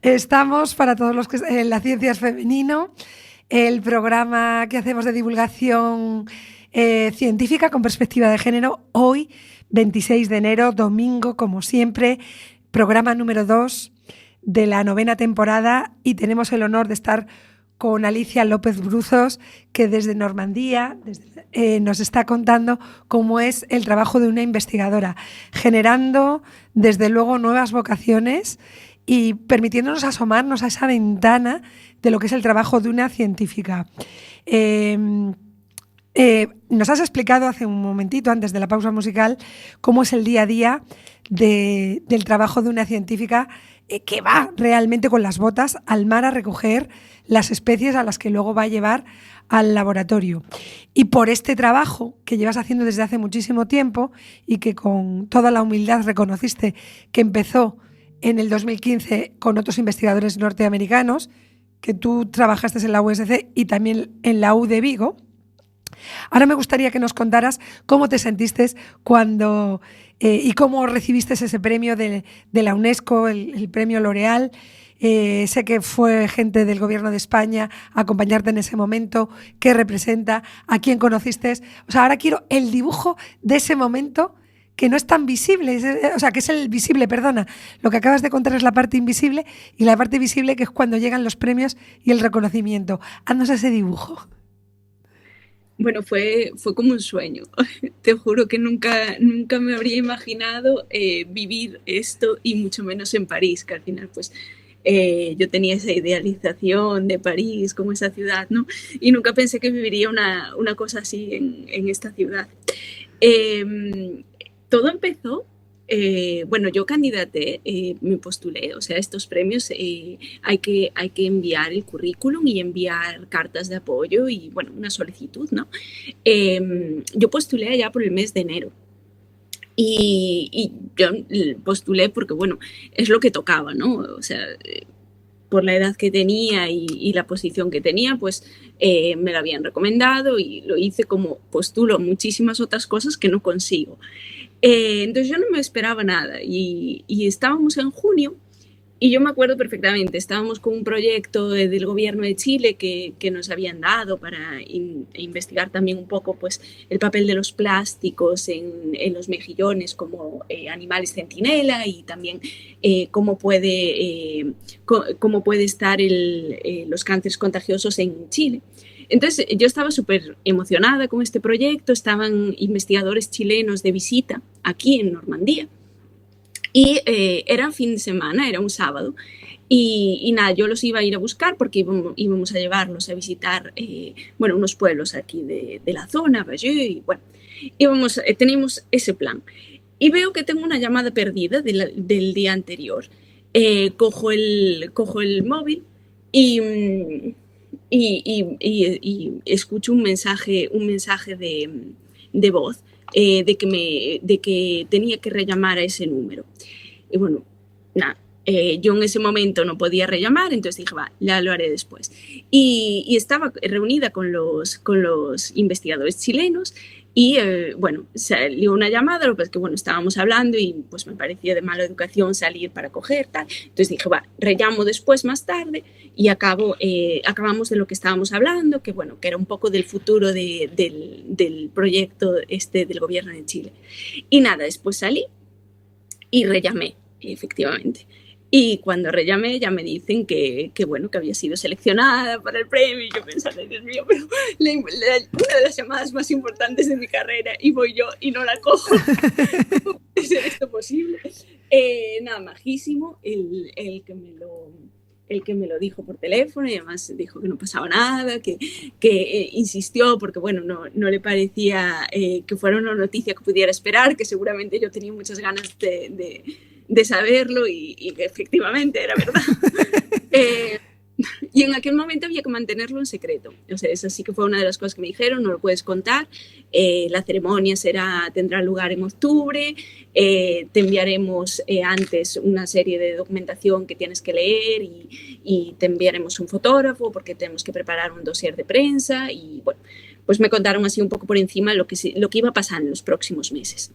Estamos, para todos los que La Ciencia es Femenino, el programa que hacemos de divulgación científica con perspectiva de género. Hoy, 26 de enero, domingo, como siempre, programa número 2 de la 9ª temporada, y tenemos el honor de estar con Alicia López Bruzos, que desde Normandía nos está contando cómo es el trabajo de una investigadora, generando desde luego nuevas vocaciones y permitiéndonos asomarnos a esa ventana de lo que es el trabajo de una científica. Nos has explicado hace un momentito, antes de la pausa musical, cómo es el día a día del trabajo de una científica que va realmente con las botas al mar a recoger las especies a las que luego va a llevar al laboratorio. Y por este trabajo que llevas haciendo desde hace muchísimo tiempo y que con toda la humildad reconociste que empezó en el 2015 con otros investigadores norteamericanos, que tú trabajaste en la USC y también en la U de Vigo. Ahora me gustaría que nos contaras cómo te sentiste cuando y cómo recibiste ese premio de la UNESCO, el premio L'Oréal. Sé que fue gente del Gobierno de España a acompañarte en ese momento. ¿Qué representa? ¿A quién conociste? O sea, ahora quiero el dibujo de ese momento que no es tan visible, o sea, que es el visible, perdona. Lo que acabas de contar es la parte invisible y la parte visible, que es cuando llegan los premios y el reconocimiento. Haznos ese dibujo. Bueno, fue como un sueño. Te juro que nunca me habría imaginado vivir esto, y mucho menos en París, que al final pues yo tenía esa idealización de París como esa ciudad, ¿no? Y nunca pensé que viviría una cosa así en esta ciudad. Todo empezó. Bueno, yo candidaté, me postulé, o sea, estos premios hay que enviar el currículum y enviar cartas de apoyo y, bueno, una solicitud, ¿no? Yo postulé allá por el mes de enero y yo postulé porque, bueno, es lo que tocaba, ¿no? O sea, por la edad que tenía y la posición que tenía, pues me la habían recomendado y lo hice como postulo muchísimas otras cosas que no consigo. Entonces yo no me esperaba nada y estábamos en junio y yo me acuerdo perfectamente, estábamos con un proyecto del gobierno de Chile que nos habían dado para investigar también un poco pues, el papel de los plásticos en los mejillones como animales centinela y también cómo puede estar los cánceres contagiosos en Chile. Entonces yo estaba súper emocionada con este proyecto, estaban investigadores chilenos de visita aquí en Normandía y era fin de semana, era un sábado y nada, yo los iba a ir a buscar porque íbamos a llevarlos a visitar bueno, unos pueblos aquí de la zona, Bayeux, y bueno, teníamos ese plan. Y veo que tengo una llamada perdida del día anterior. Cojo el móvil y escucho un mensaje de voz de que tenía que rellamar a ese número. Y bueno, nada, yo en ese momento no podía rellamar, entonces dije, va, ya lo haré después. Y estaba reunida con los investigadores chilenos y, bueno, salió una llamada, lo que es que, bueno, estábamos hablando y pues me parecía de mala educación salir para coger, tal. Entonces dije, va, rellamo después, más tarde, y acabamos de lo que estábamos hablando, que, bueno, que era un poco del futuro del proyecto del gobierno de Chile. Y nada, después salí y rellamé, efectivamente. Y cuando rellamé ya me dicen que bueno, que había sido seleccionada para el premio, y yo pensando, Dios mío, pero una de las llamadas más importantes de mi carrera, y voy yo y no la cojo. ¿Cómo puede ser esto posible? Nada, majísimo el que me lo dijo por teléfono, y además dijo que no pasaba nada, que insistió porque bueno, no le parecía que fuera una noticia que pudiera esperar, que seguramente yo tenía muchas ganas de saberlo, y que efectivamente era verdad. Y en aquel momento había que mantenerlo en secreto. O sea, esa sí que fue una de las cosas que me dijeron, no lo puedes contar. La ceremonia tendrá lugar en octubre. Te enviaremos antes una serie de documentación que tienes que leer, y te enviaremos un fotógrafo porque tenemos que preparar un dossier de prensa. Y bueno, pues me contaron así un poco por encima lo que iba a pasar en los próximos meses.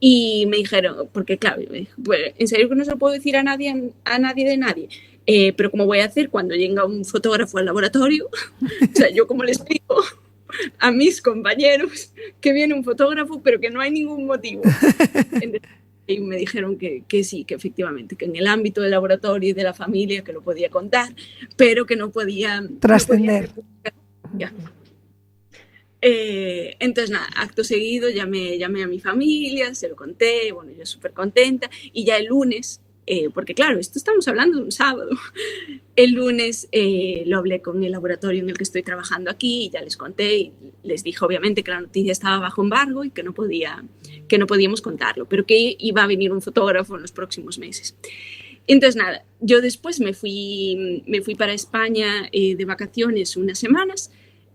Y me dijeron, porque claro, pues, ¿en serio que no se lo puedo decir a nadie de nadie? Pero ¿cómo voy a hacer cuando llega un fotógrafo al laboratorio? O sea, ¿yo cómo les explico a mis compañeros que viene un fotógrafo pero que no hay ningún motivo? Y me dijeron que sí, que efectivamente, que en el ámbito del laboratorio y de la familia que lo podía contar, pero que no podía trascender. Ya. Entonces nada, acto seguido llamé a mi familia, se lo conté, bueno, yo súper contenta, y ya el lunes, porque claro, esto estamos hablando de un sábado, el lunes lo hablé con el laboratorio en el que estoy trabajando aquí, y ya les conté, y les dije obviamente que la noticia estaba bajo embargo y que no podíamos contarlo, pero que iba a venir un fotógrafo en los próximos meses. Entonces nada, yo después me fui para España de vacaciones unas semanas,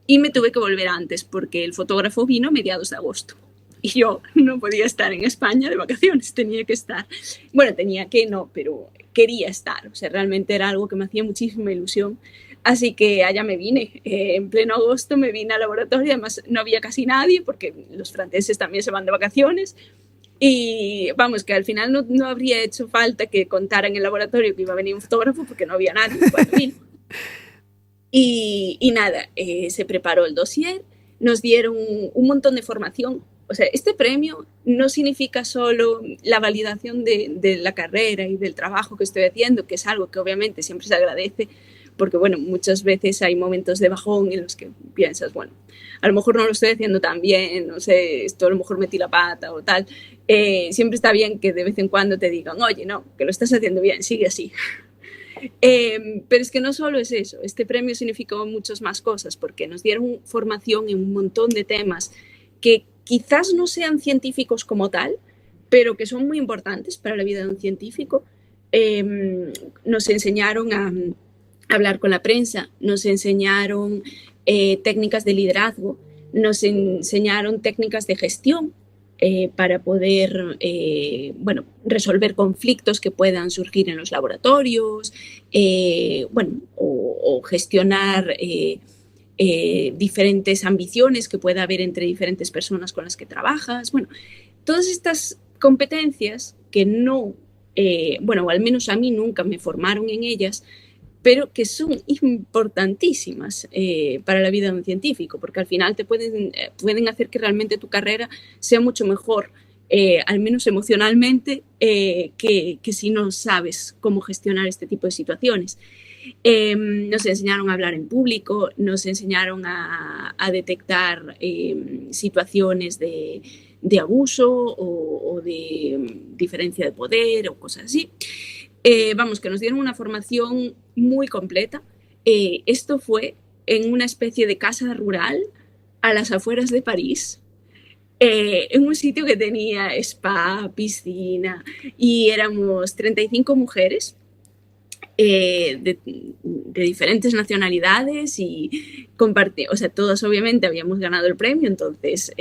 y me tuve que volver antes porque el fotógrafo vino a mediados de agosto y yo no podía estar en España de vacaciones, pero quería estar, o sea, realmente era algo que me hacía muchísima ilusión, así que allá me vine, en pleno agosto me vine al laboratorio, además no había casi nadie porque los franceses también se van de vacaciones, y vamos, que al final no habría hecho falta que contara en el laboratorio que iba a venir un fotógrafo porque no había nadie cuando vino. Y nada, se preparó el dossier, nos dieron un montón de formación. O sea, este premio no significa solo la validación de la carrera y del trabajo que estoy haciendo, que es algo que obviamente siempre se agradece, porque bueno, muchas veces hay momentos de bajón en los que piensas, bueno, a lo mejor no lo estoy haciendo tan bien, no sé, esto a lo mejor metí la pata o tal. Siempre está bien que de vez en cuando te digan, oye, no, que lo estás haciendo bien, sigue así. Pero es que no solo es eso, este premio significó muchas más cosas porque nos dieron formación en un montón de temas que quizás no sean científicos como tal, pero que son muy importantes para la vida de un científico. Nos enseñaron a hablar con la prensa, nos enseñaron técnicas de liderazgo, nos enseñaron técnicas de gestión, para poder resolver conflictos que puedan surgir en los laboratorios, o gestionar diferentes ambiciones que pueda haber entre diferentes personas con las que trabajas. Bueno, todas estas competencias que o al menos a mí nunca me formaron en ellas, pero que son importantísimas para la vida de un científico, porque al final te pueden hacer que realmente tu carrera sea mucho mejor, al menos emocionalmente, que si no sabes cómo gestionar este tipo de situaciones. Nos enseñaron a hablar en público, nos enseñaron a detectar situaciones de abuso o de diferencia de poder o cosas así. Que nos dieron una formación muy completa. Esto fue en una especie de casa rural a las afueras de París, en un sitio que tenía spa, piscina, y éramos 35 mujeres de diferentes nacionalidades y todas obviamente habíamos ganado el premio, entonces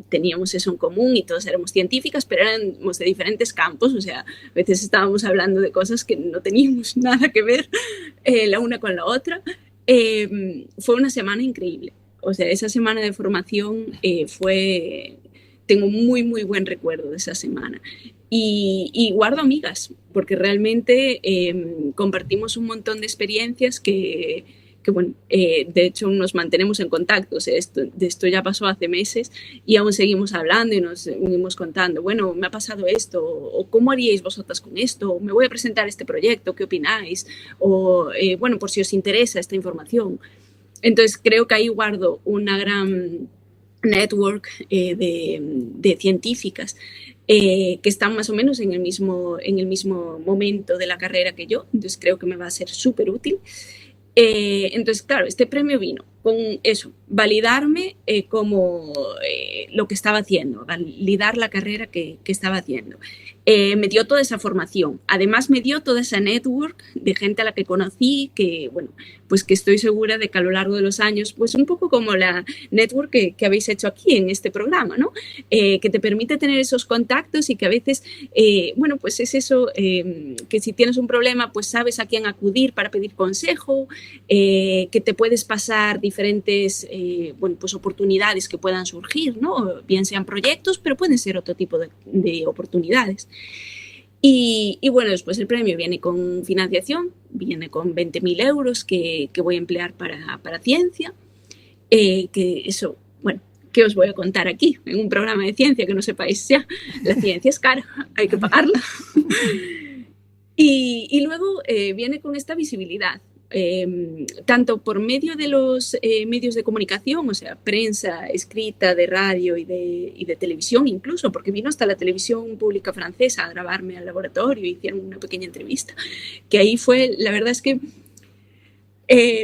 teníamos eso en común y todas éramos científicas, pero éramos de diferentes campos, o sea, a veces estábamos hablando de cosas que no teníamos nada que ver la una con la otra. Fue una semana increíble, o sea, esa semana de formación tengo muy, muy buen recuerdo de esa semana. Y guardo amigas, porque realmente compartimos un montón de experiencias que bueno, de hecho nos mantenemos en contacto. O sea, de esto ya pasó hace meses y aún seguimos hablando y nos seguimos contando, bueno, me ha pasado esto, o cómo haríais vosotras con esto, o me voy a presentar este proyecto, ¿qué opináis? O bueno, por si os interesa esta información. Entonces creo que ahí guardo una gran network de científicas que están más o menos en el mismo momento de la carrera que yo. Entonces creo que me va a ser súper útil. Entonces, claro, este premio vino con eso, validarme como lo que estaba haciendo, validar la carrera que estaba haciendo. Me dio toda esa formación, además me dio toda esa network de gente a la que conocí, que bueno, pues que estoy segura de que a lo largo de los años, pues un poco como la network que habéis hecho aquí en este programa, ¿no? Que te permite tener esos contactos y que a veces, bueno, pues es eso, que si tienes un problema, pues sabes a quién acudir para pedir consejo, que te puedes pasar diferentes, bueno, pues oportunidades que puedan surgir, ¿no? Bien sean proyectos, pero pueden ser otro tipo de oportunidades. Y bueno, después el premio viene con financiación, viene con 20.000 euros que voy a emplear para ciencia, que eso, bueno, ¿qué os voy a contar aquí? En un programa de ciencia que no sepáis ya, la ciencia es cara, hay que pagarla. Y luego viene con esta visibilidad. Tanto por medio de los medios de comunicación, o sea, prensa escrita, de radio y de televisión incluso, porque vino hasta la televisión pública francesa a grabarme al laboratorio y hicieron una pequeña entrevista, que ahí fue, la verdad es que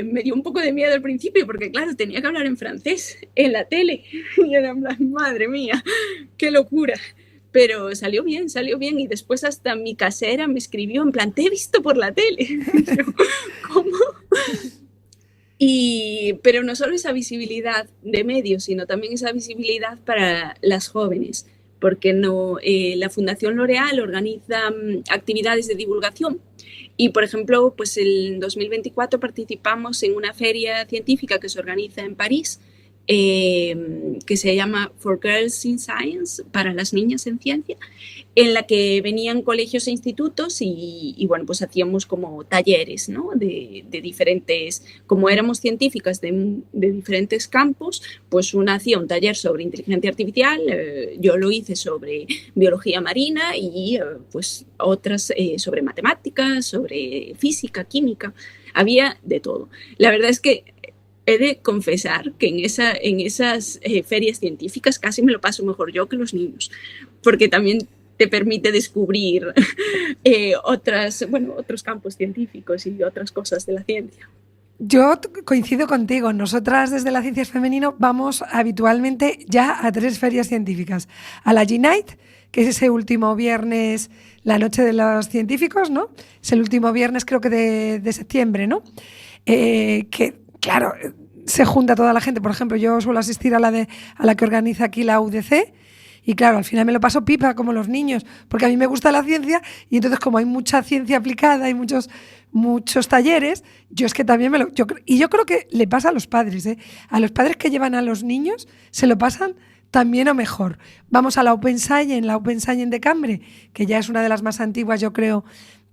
me dio un poco de miedo al principio, porque claro, tenía que hablar en francés en la tele, y era en plan, madre mía, qué locura. Pero salió bien, y después hasta mi casera me escribió en plan, te he visto por la tele. Yo, ¿cómo? Pero no solo esa visibilidad de medios, sino también esa visibilidad para las jóvenes, porque la Fundación L'Oréal organiza actividades de divulgación. Y, por ejemplo, pues en 2024 participamos en una feria científica que se organiza en París, que se llama For Girls in Science, para las niñas en ciencia, en la que venían colegios e institutos y bueno, pues hacíamos como talleres, ¿no? de diferentes, como éramos científicas de diferentes campos, pues una hacía un taller sobre inteligencia artificial, yo lo hice sobre biología marina y pues otras sobre matemáticas, sobre física, química, había de todo. La verdad es que he de confesar que en esas ferias científicas casi me lo paso mejor yo que los niños, porque también te permite descubrir otros campos científicos y otras cosas de la ciencia. Yo coincido contigo. Nosotras desde la Ciencias Femenino vamos habitualmente ya a 3 ferias científicas. A la G-Night, que es ese último viernes, la noche de los científicos, ¿no? Es el último viernes creo que de septiembre, ¿no? Que claro, se junta toda la gente. Por ejemplo, yo suelo asistir a la que organiza aquí la UDC y claro, al final me lo paso pipa como los niños, porque a mí me gusta la ciencia y entonces como hay mucha ciencia aplicada y muchos talleres, yo es que también yo creo que le pasa a los padres, ¿eh? A los padres que llevan a los niños se lo pasan también o mejor. Vamos a la Open Science de Cambre, que ya es una de las más antiguas, yo creo,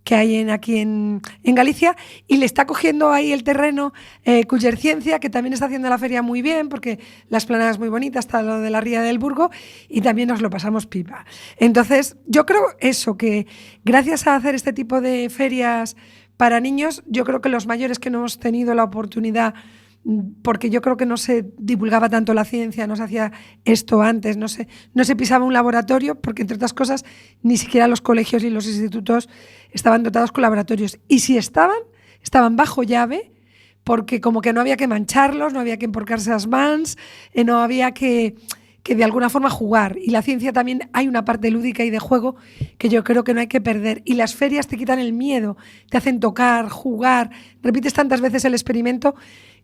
que hay aquí en Galicia, y le está cogiendo ahí el terreno Culler Ciencia, que también está haciendo la feria muy bien, porque la explanada es muy bonita, está lo de la Ría del Burgo, y también nos lo pasamos pipa. Entonces, yo creo eso, que gracias a hacer este tipo de ferias para niños, yo creo que los mayores que no hemos tenido la oportunidad, porque yo creo que no se divulgaba tanto la ciencia, no se hacía esto antes, no se pisaba un laboratorio, porque entre otras cosas ni siquiera los colegios y los institutos estaban dotados con laboratorios, y si estaban bajo llave, porque como que no había que mancharlos, no había que emporcarse las mans, no había que de alguna forma jugar, y la ciencia también hay una parte lúdica y de juego que yo creo que no hay que perder, y las ferias te quitan el miedo, te hacen tocar, jugar, repites tantas veces el experimento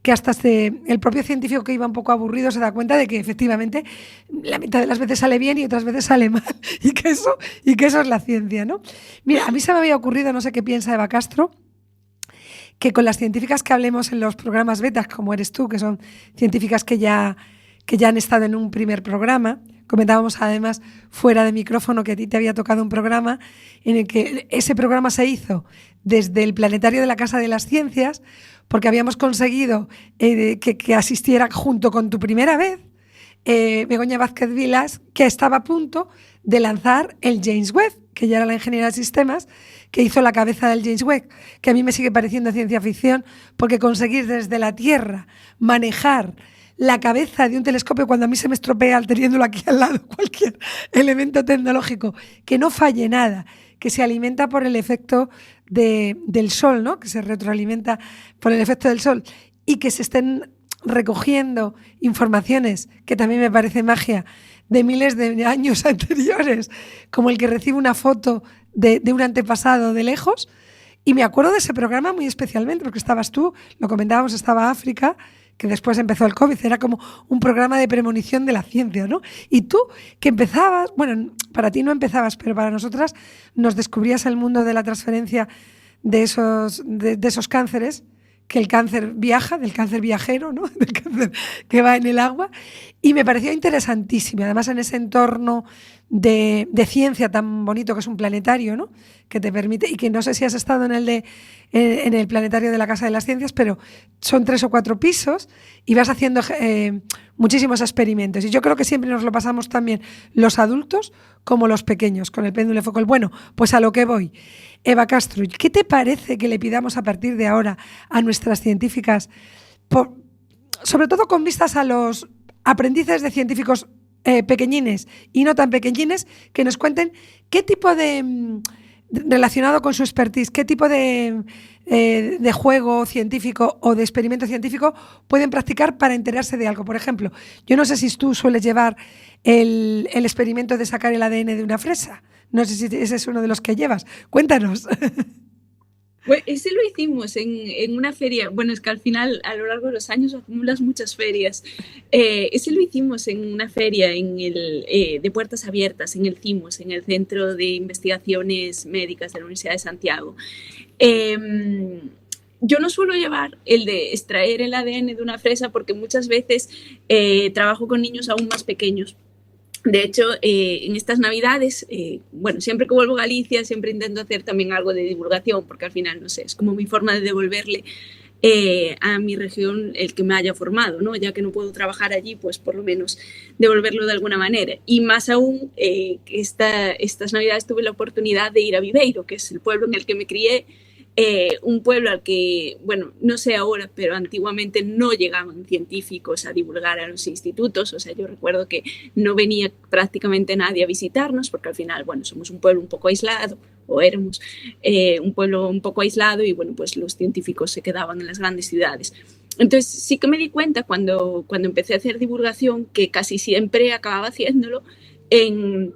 que hasta el propio científico que iba un poco aburrido se da cuenta de que efectivamente la mitad de las veces sale bien y otras veces sale mal, y que eso es la ciencia, ¿no? Mira, a mí se me había ocurrido, no sé qué piensa Eva Castro, que con las científicas que hablemos en los programas betas, como eres tú, que son científicas que ya han estado en un primer programa, Comentábamos además fuera de micrófono que a ti te había tocado un programa en el que ese programa se hizo desde el Planetario de la Casa de las Ciencias, porque habíamos conseguido que asistiera junto con tu primera vez Begoña Vázquez Vilas, que estaba a punto de lanzar el James Webb, que ya era la ingeniera de sistemas, que hizo la cabeza del James Webb, que a mí me sigue pareciendo ciencia ficción, porque conseguir desde la Tierra manejar la cabeza de un telescopio cuando a mí se me estropea teniéndolo aquí al lado, cualquier elemento tecnológico, que no falle nada, que se alimenta por el efecto del Sol, ¿no? Que se retroalimenta por el efecto del Sol, y que se estén recogiendo informaciones, que también me parece magia, de miles de años anteriores, como el que recibe una foto de un antepasado de lejos. Y me acuerdo de ese programa muy especialmente, porque estabas tú, lo comentábamos, estaba África, que después empezó el COVID, era como un programa de premonición de la ciencia, ¿no? Y tú, que empezabas, bueno, para ti no empezabas, pero para nosotras nos descubrías el mundo de la transferencia de esos cánceres, que el cáncer viaja, del cáncer viajero, ¿no? Del cáncer que va en el agua, y me pareció interesantísimo, además en ese entorno de ciencia tan bonito que es un planetario, ¿no? Que te permite, y que no sé si has estado en el Planetario de la Casa de las Ciencias, pero son 3 o 4 pisos y vas haciendo muchísimos experimentos, y yo creo que siempre nos lo pasamos también los adultos como los pequeños, con el péndulo de Foucault. Bueno, pues a lo que voy. Eva Castro, ¿qué te parece que le pidamos a partir de ahora a nuestras científicas, sobre todo con vistas a los aprendices de científicos pequeñines y no tan pequeñines, que nos cuenten qué tipo relacionado con su expertise, qué tipo de juego científico o de experimento científico pueden practicar para enterarse de algo? Por ejemplo, yo no sé si tú sueles llevar el experimento de sacar el ADN de una fresa. No sé si ese es uno de los que llevas. Cuéntanos. Pues ese lo hicimos en una feria. Bueno, es que al final, a lo largo de los años, acumulas muchas ferias. Ese lo hicimos en una feria de puertas abiertas, en el CIMOS, en el Centro de Investigaciones Médicas de la Universidad de Santiago. Yo no suelo llevar el de extraer el ADN de una fresa porque muchas veces trabajo con niños aún más pequeños. De hecho, en estas Navidades, bueno, siempre que vuelvo a Galicia, siempre intento hacer también algo de divulgación, porque al final, no sé, es como mi forma de devolverle a mi región el que me haya formado, ¿no? Ya que no puedo trabajar allí, pues por lo menos devolverlo de alguna manera. Y más aún, estas Navidades tuve la oportunidad de ir a Viveiro, que es el pueblo en el que me crié, un pueblo al que, bueno, no sé ahora, pero antiguamente no llegaban científicos a divulgar a los institutos. O sea, yo recuerdo que no venía prácticamente nadie a visitarnos, porque al final, bueno, somos un pueblo un poco aislado, o éramos un pueblo un poco aislado, y bueno, pues los científicos se quedaban en las grandes ciudades. Entonces sí que me di cuenta cuando empecé a hacer divulgación que casi siempre acababa haciéndolo en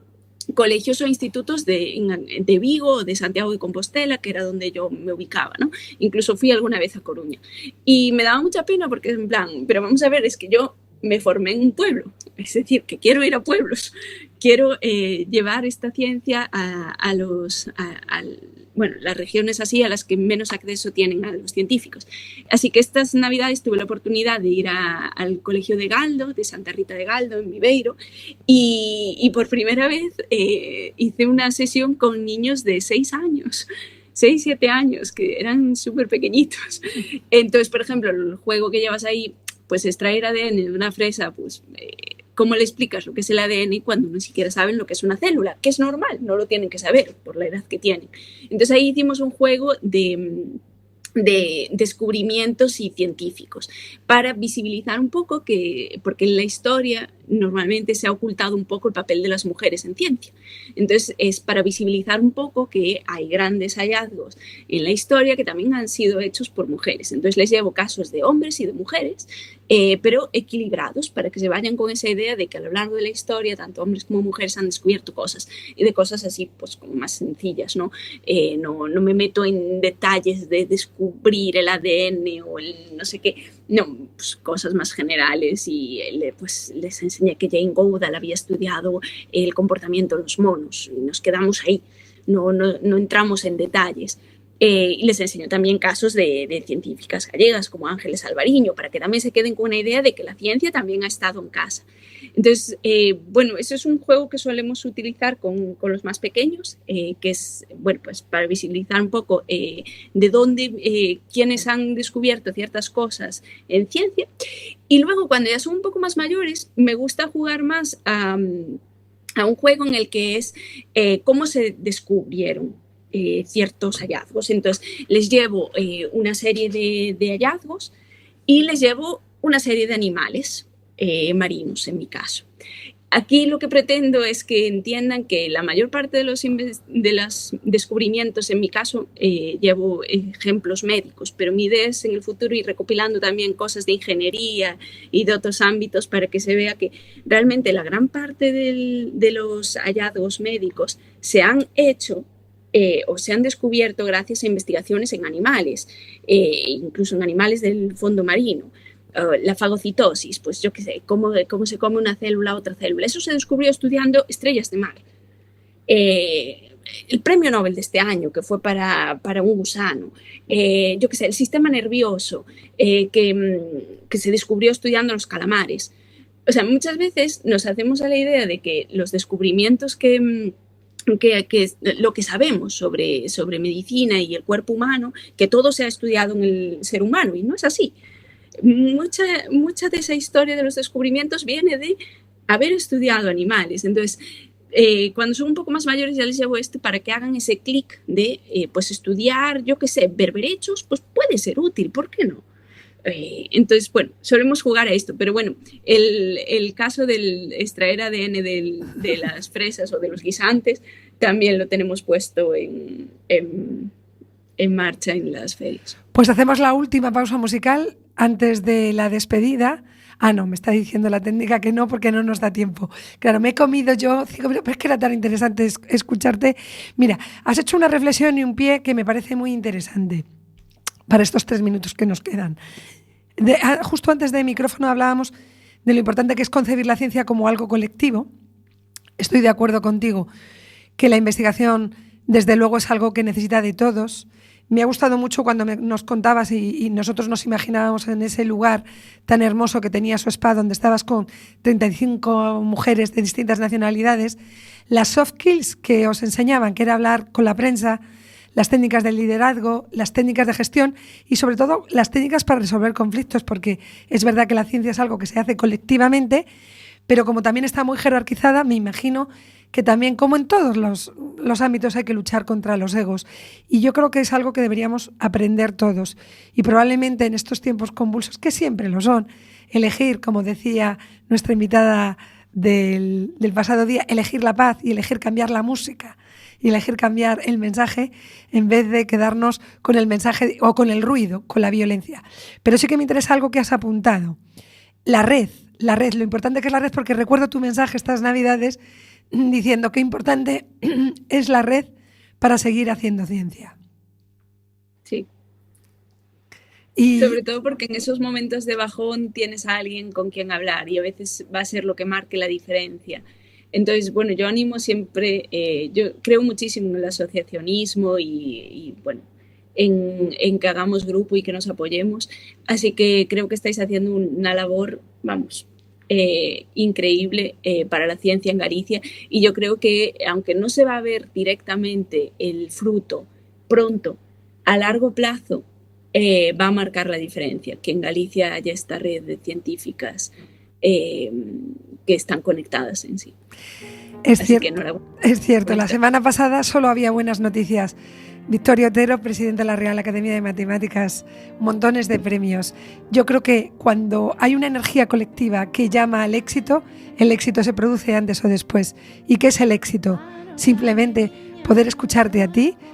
colegios o institutos de Vigo o de Santiago de Compostela, que era donde yo me ubicaba, ¿no? Incluso fui alguna vez a Coruña. Y me daba mucha pena porque, en plan, pero vamos a ver, es que yo me formé en un pueblo, es decir, que quiero ir a pueblos, quiero llevar esta ciencia a las regiones así a las que menos acceso tienen a los científicos. Así que estas Navidades tuve la oportunidad de ir al Colegio de Galdo, de Santa Rita de Galdo, en Viveiro, y por primera vez hice una sesión con niños de 6 años. 6, 7 años, que eran súper pequeñitos. Entonces, por ejemplo, el juego que llevas ahí, pues extraer ADN de una fresa, pues ¿cómo le explicas lo que es el ADN cuando ni siquiera saben lo que es una célula? Que es normal, no lo tienen que saber por la edad que tienen. Entonces ahí hicimos un juego de descubrimientos y científicos para visibilizar un poco porque en la historia normalmente se ha ocultado un poco el papel de las mujeres en ciencia. Entonces es para visibilizar un poco que hay grandes hallazgos en la historia que también han sido hechos por mujeres. Entonces les llevo casos de hombres y de mujeres, pero equilibrados, para que se vayan con esa idea de que a lo largo de la historia tanto hombres como mujeres han descubierto cosas, y de cosas así pues como más sencillas, ¿no? No me meto en detalles de descubrir el ADN o el no sé qué, no, pues cosas más generales, y pues les enseñé que Jane Goodall había estudiado el comportamiento de los monos y nos quedamos ahí, no entramos en detalles. Y les enseño también casos de científicas gallegas como Ángeles Alvariño, para que también se queden con una idea de que la ciencia también ha estado en casa. Entonces, bueno, eso es un juego que solemos utilizar con los más pequeños, que es, bueno, pues para visibilizar un poco de dónde, quiénes han descubierto ciertas cosas en ciencia. Y luego, cuando ya son un poco más mayores, me gusta jugar más a un juego en el que es cómo se descubrieron ciertos hallazgos. Entonces, les llevo una serie de hallazgos y les llevo una serie de animales marinos, en mi caso. Aquí lo que pretendo es que entiendan que la mayor parte de los descubrimientos, en mi caso, llevo ejemplos médicos, pero mi idea es en el futuro ir recopilando también cosas de ingeniería y de otros ámbitos para que se vea que realmente la gran parte de los hallazgos médicos se han hecho o se han descubierto gracias a investigaciones en animales, incluso en animales del fondo marino. La fagocitosis, pues yo qué sé, cómo se come una célula a otra célula. Eso se descubrió estudiando estrellas de mar. El premio Nobel de este año, que fue para un gusano. Yo qué sé, el sistema nervioso, que se descubrió estudiando los calamares. O sea, muchas veces nos hacemos a la idea de que los descubrimientos que lo que sabemos sobre medicina y el cuerpo humano, que todo se ha estudiado en el ser humano, y no es así. Mucha de esa historia de los descubrimientos viene de haber estudiado animales. Entonces, cuando son un poco más mayores ya les llevo esto para que hagan ese clic de pues estudiar, yo qué sé, berberechos, pues puede ser útil, ¿por qué no? Entonces, bueno, solemos jugar a esto, pero bueno, el caso del extraer ADN de las fresas o de los guisantes también lo tenemos puesto en marcha en las ferias. Pues hacemos la última pausa musical antes de la despedida. Ah, no, me está diciendo la técnica que no, porque no nos da tiempo. Claro, me he comido yo 5 minutos, pero es que era tan interesante escucharte. Mira, has hecho una reflexión y un pie que me parece muy interesante para estos 3 minutos que nos quedan. Justo antes de micrófono hablábamos de lo importante que es concebir la ciencia como algo colectivo. Estoy de acuerdo contigo que la investigación, desde luego, es algo que necesita de todos. Me ha gustado mucho cuando nos contabas y nosotros nos imaginábamos en ese lugar tan hermoso que tenía su spa, donde estabas con 35 mujeres de distintas nacionalidades, las soft skills que os enseñaban, que era hablar con la prensa, las técnicas de liderazgo, las técnicas de gestión y sobre todo las técnicas para resolver conflictos, porque es verdad que la ciencia es algo que se hace colectivamente, pero como también está muy jerarquizada, me imagino que también, como en todos los ámbitos, hay que luchar contra los egos. Y yo creo que es algo que deberíamos aprender todos. Y probablemente en estos tiempos convulsos, que siempre lo son, elegir, como decía nuestra invitada del pasado día, elegir la paz y elegir cambiar la música y elegir cambiar el mensaje en vez de quedarnos con el mensaje o con el ruido, con la violencia. Pero sí que me interesa algo que has apuntado. La red, lo importante que es la red, porque recuerdo tu mensaje estas Navidades diciendo qué importante es la red para seguir haciendo ciencia. Sí. Y sobre todo porque en esos momentos de bajón tienes a alguien con quien hablar y a veces va a ser lo que marque la diferencia. Entonces, bueno, yo animo siempre, yo creo muchísimo en el asociacionismo y bueno, en que hagamos grupo y que nos apoyemos. Así que creo que estáis haciendo una labor, vamos, increíble para la ciencia en Galicia, y yo creo que aunque no se va a ver directamente el fruto pronto, a largo plazo va a marcar la diferencia, que en Galicia haya esta red de científicas que están conectadas en sí. Es cierto, la semana pasada solo había buenas noticias. Victoria Otero, presidenta de la Real Academia de Matemáticas, montones de premios. Yo creo que cuando hay una energía colectiva que llama al éxito, el éxito se produce antes o después. ¿Y qué es el éxito? Simplemente poder escucharte a ti,